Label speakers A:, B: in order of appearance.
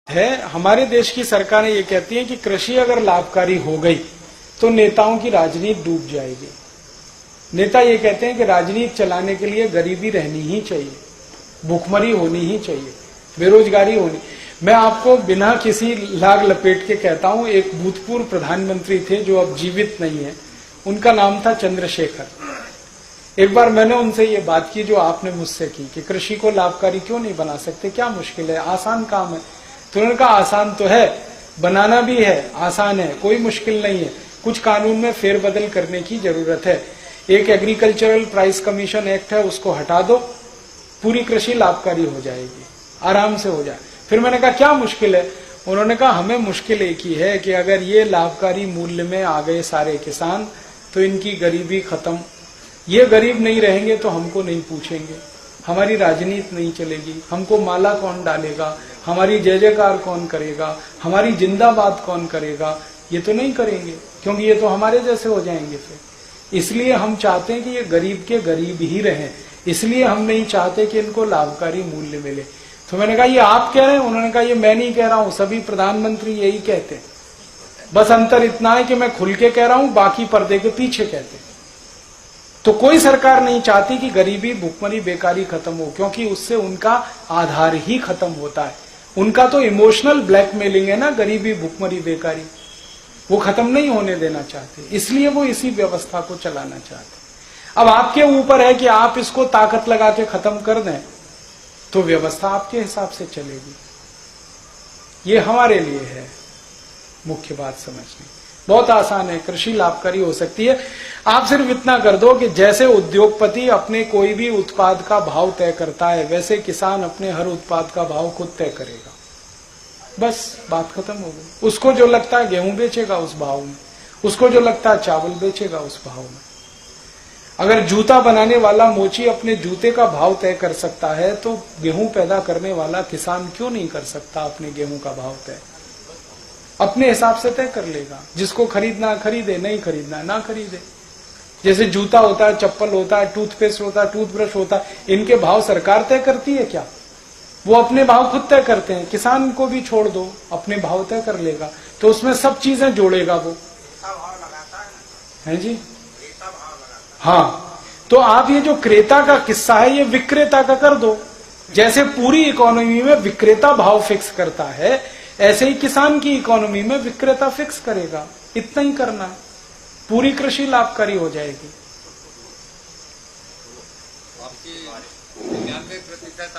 A: है। हमारे देश की सरकारें ये कहती हैं कि कृषि अगर लाभकारी हो गई तो नेताओं की राजनीति डूब जाएगी। नेता ये कहते हैं कि राजनीति चलाने के लिए गरीबी रहनी ही चाहिए, भूखमरी होनी ही चाहिए, बेरोजगारी होनी। मैं आपको बिना किसी लाग लपेट के कहता हूं, एक भूतपूर्व प्रधानमंत्री थे जो अब जीवित नहीं है, उनका नाम था चंद्रशेखर। एक बार मैंने उनसे ये बात की जो आपने मुझसे की कि कृषि को लाभकारी क्यों नहीं बना सकते, क्या मुश्किल है, आसान काम है। तो उन्होंने कहा आसान तो है, बनाना भी है, आसान है, कोई मुश्किल नहीं है, कुछ कानून में फेरबदल करने की जरूरत है। एक एग्रीकल्चरल प्राइस कमीशन एक्ट है, उसको हटा दो, पूरी कृषि लाभकारी हो जाएगी, आराम से हो जाए। फिर मैंने कहा क्या मुश्किल है? उन्होंने कहा हमें मुश्किल एक ही है कि अगर ये लाभकारी मूल्य में आ गए सारे किसान तो इनकी गरीबी खत्म। ये गरीब नहीं रहेंगे तो हमको नहीं पूछेंगे, हमारी राजनीति नहीं चलेगी, हमको माला कौन डालेगा, हमारी जय जयकार कौन करेगा, हमारी जिंदाबाद कौन करेगा, ये तो नहीं करेंगे, क्योंकि ये तो हमारे जैसे हो जाएंगे। फिर इसलिए हम चाहते हैं कि ये गरीब के गरीब ही रहें, इसलिए हम नहीं चाहते कि इनको लाभकारी मूल्य मिले। तो मैंने कहा ये आप कह रहे हैं? उन्होंने कहा ये मैं नहीं कह रहा हूं, सभी प्रधानमंत्री यही कहते हैं, बस अंतर इतना है कि मैं खुल के कह रहा हूं, बाकी पर्दे के पीछे कहते हैं। तो कोई सरकार नहीं चाहती कि गरीबी, भुखमरी, बेकारी खत्म हो, क्योंकि उससे उनका आधार ही खत्म होता है। उनका तो इमोशनल ब्लैकमेलिंग है ना, गरीबी, भुखमरी, बेकारी, वो खत्म नहीं होने देना चाहते, इसलिए वो इसी व्यवस्था को चलाना चाहते। अब आपके ऊपर है कि आप इसको ताकत लगा के खत्म कर दें तो व्यवस्था आपके हिसाब से चलेगी। ये हमारे लिए है मुख्य बात समझनी। बहुत आसान है, कृषि लाभकारी हो सकती है। आप सिर्फ इतना कर दो कि जैसे उद्योगपति अपने कोई भी उत्पाद का भाव तय करता है, वैसे किसान अपने हर उत्पाद का भाव खुद तय करेगा, बस बात खत्म हो गई। उसको जो लगता है गेहूं बेचेगा उस भाव में, उसको जो लगता है चावल बेचेगा उस भाव में। अगर जूता बनाने वाला मोची अपने जूते का भाव तय कर सकता है तो गेहूं पैदा करने वाला किसान क्यों नहीं कर सकता अपने गेहूं का भाव तय? अपने हिसाब से तय कर लेगा। जिसको खरीदना खरीदे, नहीं खरीदना ना खरीदे। जैसे जूता होता है, चप्पल होता है, टूथपेस्ट होता है, टूथब्रश होता है, इनके भाव सरकार तय करती है क्या? वो अपने भाव खुद तय करते हैं। किसान को भी छोड़ दो, अपने भाव तय कर लेगा, तो उसमें सब चीजें जोड़ेगा वो, है जी। हाँ, तो आप ये जो क्रेता का किस्सा है ये विक्रेता का कर दो। जैसे पूरी इकोनॉमी में विक्रेता भाव फिक्स करता है, ऐसे ही किसान की इकोनॉमी में विक्रेता फिक्स करेगा। इतना ही करना है, पूरी कृषि लाभकारी हो जाएगी।
B: आपकी 99%